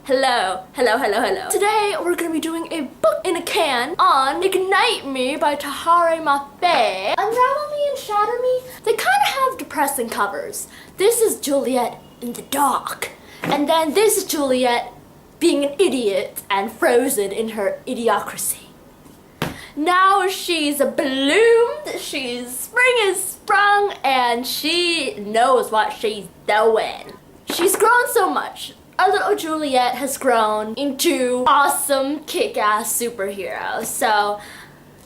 Hello. Today we're gonna be doing a book in a can on Ignite Me by Tahare Mafe. Unravel Me and Shatter Me, they kind of have depressing covers. This is Juliet in the dark. And then this is Juliet being an idiot and frozen in her idiocracy. Now she's bloomed, spring is sprung, and she knows what she's doing. She's grown so much. Our little Juliet has grown into awesome kick-ass superhero. So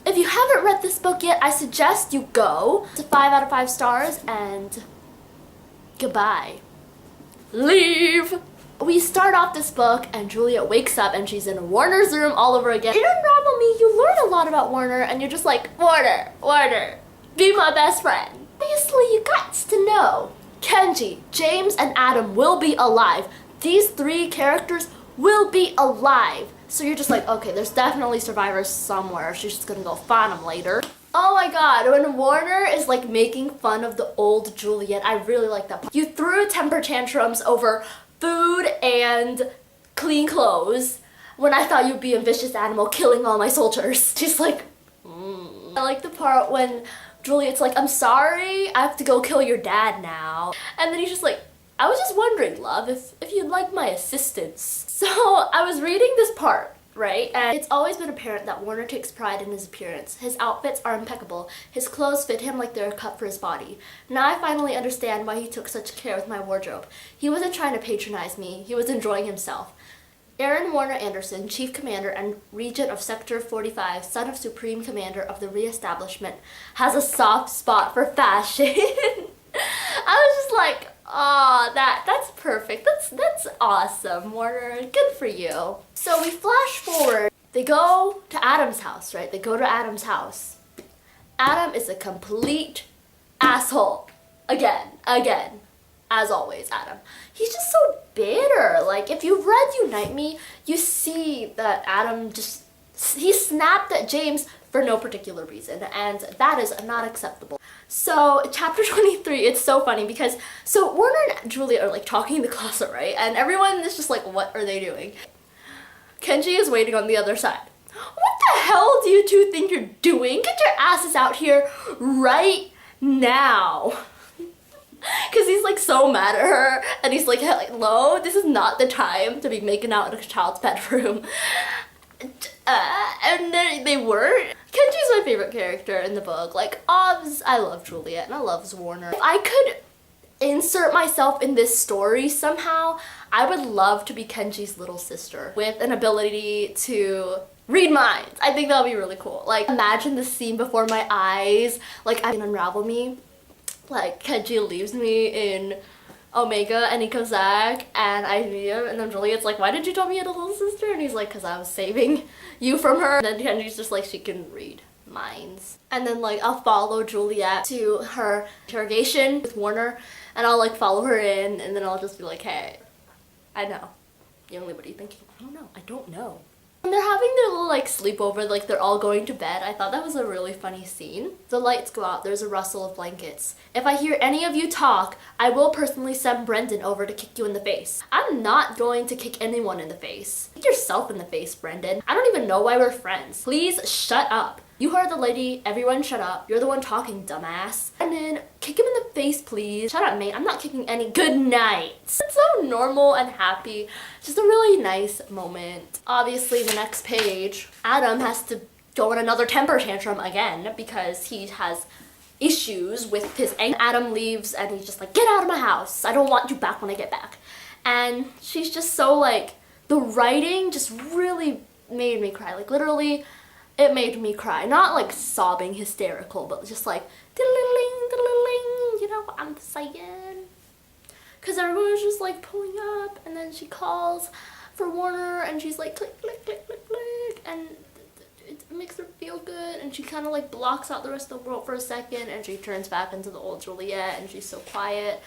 if you haven't read this book yet, I suggest you go. It's a 5 out of 5 stars and goodbye. Leave! We start off this book and Juliet wakes up and she's in Warner's room all over again. In Unravel Me, you learn a lot about Warner and you're just like, Warner, be my best friend. Obviously, you got to know Kenji, James, and Adam will be alive. These 3 characters will be alive. So you're just like, okay, there's definitely survivors somewhere. She's just gonna go find them later. Oh my god, when Warner is like making fun of the old Juliet, I really like that part. You threw temper tantrums over food and clean clothes when I thought you'd be a vicious animal killing all my soldiers. She's like, I like the part when Juliet's like, I'm sorry, I have to go kill your dad now. And then he's just like, I was just wondering, love, if you'd like my assistance. So I was reading this part, right? And it's always been apparent that Warner takes pride in his appearance. His outfits are impeccable. His clothes fit him like they're cut for his body. Now I finally understand why he took such care with my wardrobe. He wasn't trying to patronize me. He was enjoying himself. Aaron Warner Anderson, Chief Commander and Regent of Sector 45, son of Supreme Commander of the Reestablishment, has a soft spot for fashion. I was just like, oh, that's perfect. That's awesome, Warner. Good for you. So we flash forward. They go to Adam's house, right? They go to Adam's house. Adam is a complete asshole. Again. As always, Adam. He's just so bitter. Like, if you've read Unite Me, you see that Adam he snapped at James for no particular reason, and that is not acceptable. So, chapter 23, it's so funny because, so Warner and Juliet are like talking in the closet, right? And everyone is just like, what are they doing? Kenji is waiting on the other side. What the hell do you two think you're doing? Get your asses out here right now. Because he's like so mad at her and he's like, hello, this is not the time to be making out in a child's bedroom. And then they weren't. Kenji's my favorite character in the book. Like, I love Juliet and I love Warner. If I could insert myself in this story somehow, I would love to be Kenji's little sister with an ability to read minds. I think that would be really cool. Like, imagine the scene before my eyes, like I can Unravel Me. Like, Kenji leaves me in Omega and he comes back and I meet him and then Juliet's like, why did you tell me you had a little sister? And he's like, because I was saving you from her. And then Kenji's just like, she can read minds. And then like I'll follow Juliet to her interrogation with Warner and I'll like follow her in and then I'll just be like, hey, I know. Youngly, what are you thinking? I don't know. When they're having their little like sleepover, like they're all going to bed, I thought that was a really funny scene. The lights go out, there's a rustle of blankets. If I hear any of you talk, I will personally send Brendan over to kick you in the face. I'm not going to kick anyone in the face. Kick yourself in the face, Brendan. I don't even know why we're friends. Please shut up. You heard the lady, everyone shut up. You're the one talking, dumbass. And then kick him in the face, please. Shut up, mate. I'm not kicking any. Good night. It's so normal and happy. Just a really nice moment. Obviously, the next page, Adam has to go in another temper tantrum again because he has issues with his anger. Adam leaves and he's just like, get out of my house. I don't want you back when I get back. And she's just so like, the writing just really made me cry. Like literally, it made me cry. Not like sobbing hysterical, but just like, diddling, you know what I'm saying? Because everyone was just like pulling up and then she calls for Warner and she's like click, click, click, click, click, and it makes her feel good and she kind of like blocks out the rest of the world for a second and she turns back into the old Juliet and she's so quiet.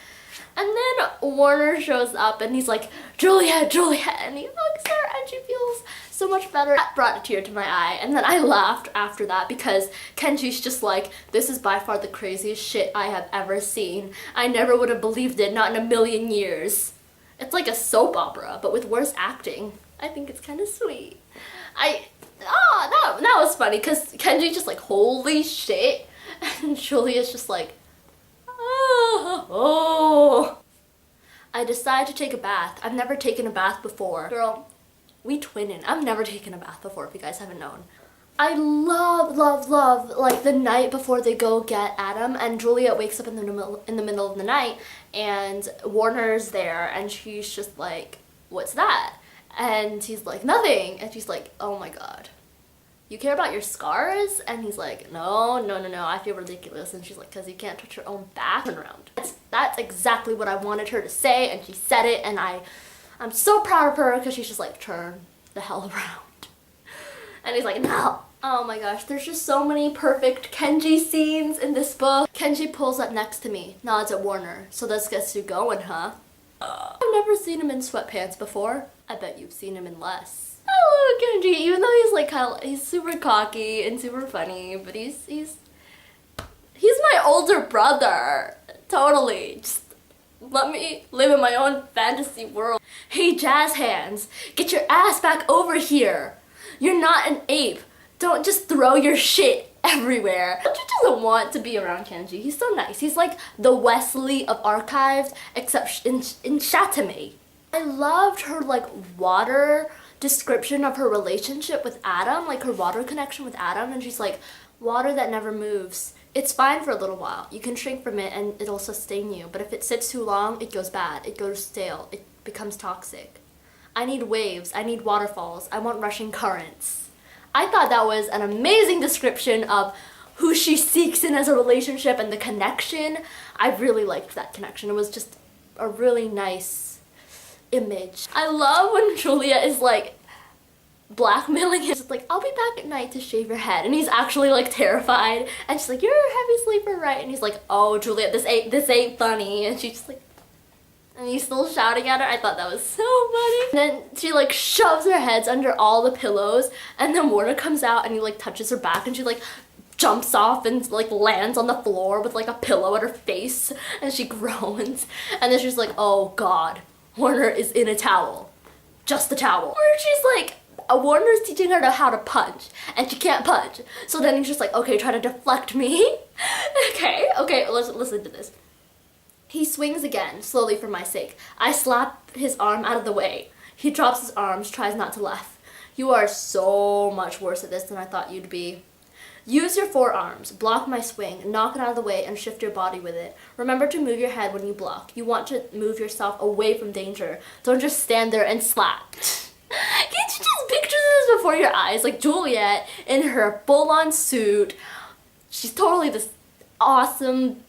And then Warner shows up and he's like, Juliet, and he hugs her and she feels so much better. That brought a tear to my eye and then I laughed after that because Kenji's just like, this is by far the craziest shit I have ever seen. I never would have believed it, not in a million years. It's like a soap opera, but with worse acting. I think it's kind of sweet. That was funny because Kenji just like, holy shit. And Julia's just like, oh. I decided to take a bath. I've never taken a bath before. Girl, we twinning. I've never taken a bath before, if you guys haven't known. I love like the night before they go get Adam and Juliet wakes up in the middle of the night and Warner's there and she's just like, what's that? And he's like, nothing. And she's like, oh my god, you care about your scars? And he's like, no, I feel ridiculous. And she's like, because you can't touch your own back around. That's exactly what I wanted her to say, and she said it, and I'm so proud of her because she's just like, turn the hell around. And he's like, no. Oh my gosh, there's just so many perfect Kenji scenes in this book. Kenji pulls up next to me, nods at Warner. So this gets you going, huh? I've never seen him in sweatpants before. I bet you've seen him in less. I love Kenji, even though he's like he's super cocky and super funny, but he's my older brother. Totally. Just let me live in my own fantasy world. Hey, jazz hands, get your ass back over here. You're not an ape. Don't just throw your shit everywhere. Kenji doesn't want to be around Kenji. He's so nice. He's like the Wesley of Archived, except in Shatame. I loved her like water description of her relationship with Adam, like her water connection with Adam, and she's like, water that never moves. It's fine for a little while. You can shrink from it and it'll sustain you, but if it sits too long, it goes bad. It goes stale. It becomes toxic. I need waves. I need waterfalls. I want rushing currents. I thought that was an amazing description of who she seeks in as a relationship and the connection. I really liked that connection. It was just a really nice image. I love when Julia is like blackmailing him. She's like, I'll be back at night to shave your head. And he's actually like terrified. And she's like, you're a heavy sleeper, right? And he's like, oh, Julia, this ain't funny. And she's just like, and he's still shouting at her. I thought that was so funny. And then she like shoves her heads under all the pillows, and then Warner comes out and he like touches her back, and she like jumps off and like lands on the floor with like a pillow at her face, and she groans. And then she's like, oh god, Warner is in a towel. Just a towel. Or she's like, Warner's teaching her how to punch, and she can't punch. So then he's just like, okay, try to deflect me. okay, let's listen to this. He swings again, slowly for my sake. I slap his arm out of the way. He drops his arms, tries not to laugh. You are so much worse at this than I thought you'd be. Use your forearms, block my swing, knock it out of the way, and shift your body with it. Remember to move your head when you block. You want to move yourself away from danger. Don't just stand there and slap. Can't you just picture this before your eyes? Like Juliet in her full-on suit. She's totally this awesome,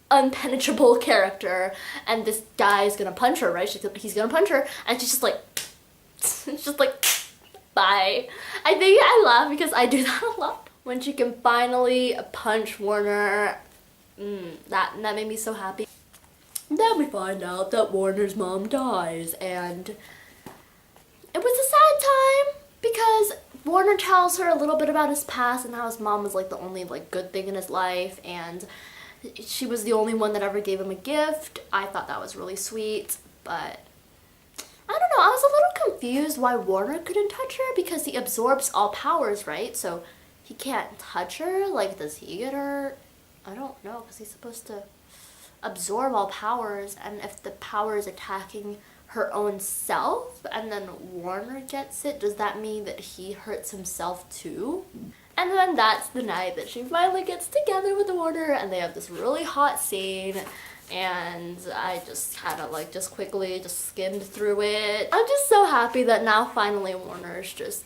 unpenetrable character, and this guy is gonna punch her, right? He's gonna punch her, and she's just like, bye. I think I laugh because I do that a lot. When she can finally punch Warner, that made me so happy. Then we find out that Warner's mom dies, and it was a sad time because Warner tells her a little bit about his past and how his mom was like the only like good thing in his life, and she was the only one that ever gave him a gift. I thought that was really sweet, but I don't know, I was a little confused why Warner couldn't touch her because he absorbs all powers, right? So he can't touch her? Like, does he get hurt? I don't know, because he's supposed to absorb all powers, and if the power is attacking her own self and then Warner gets it, does that mean that he hurts himself too? And then that's the night that she finally gets together with Warner, and they have this really hot scene, and I just kind of like quickly skimmed through it. I'm just so happy that now finally Warner's just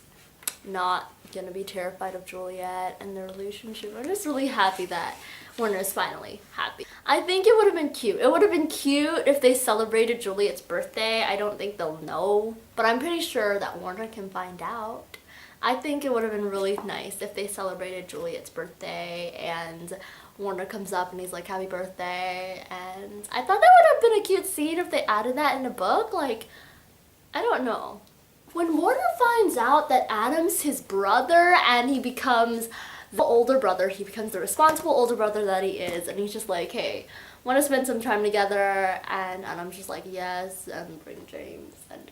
not gonna be terrified of Juliet and their relationship. I'm just really happy that Warner's finally happy. I think it would have been cute. It would have been cute if they celebrated Juliet's birthday. I don't think they'll know, but I'm pretty sure that Warner can find out. I think it would have been really nice if they celebrated Juliet's birthday and Warner comes up and he's like, happy birthday, and I thought that would have been a cute scene if they added that in a book. Like, I don't know. When Warner finds out that Adam's his brother and he becomes the older brother, he becomes the responsible older brother that he is, and he's just like, hey, want to spend some time together, and I'm just like, yes, and bring James. And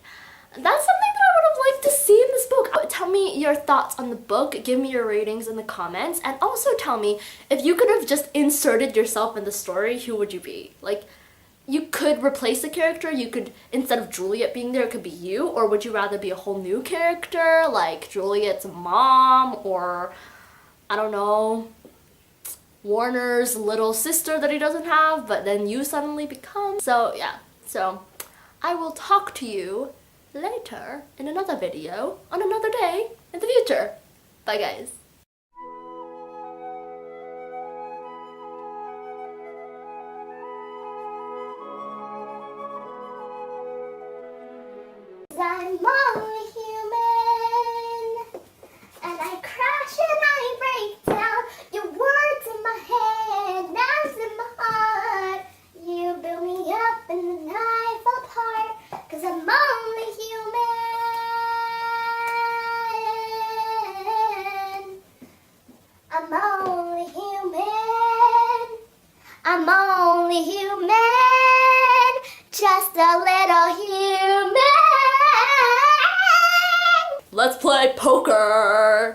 that's something that I would have liked to see in this book. Tell me your thoughts on the book, give me your ratings in the comments, and also tell me if you could have just inserted yourself in the story, who would you be? Like, you could replace the character, you could, instead of Juliet being there, it could be you, or would you rather be a whole new character, like Juliet's mom, or, I don't know, Warner's little sister that he doesn't have, but then you suddenly become. So yeah, so I will talk to you later in another video on another day in the future. Bye guys. I'm only human, and I crash and I break down. Your words in my head, knives in my heart. You build me up and then I fall apart, 'cause I'm only human. I'm only human. I'm only human. Just a little human. Let's play poker!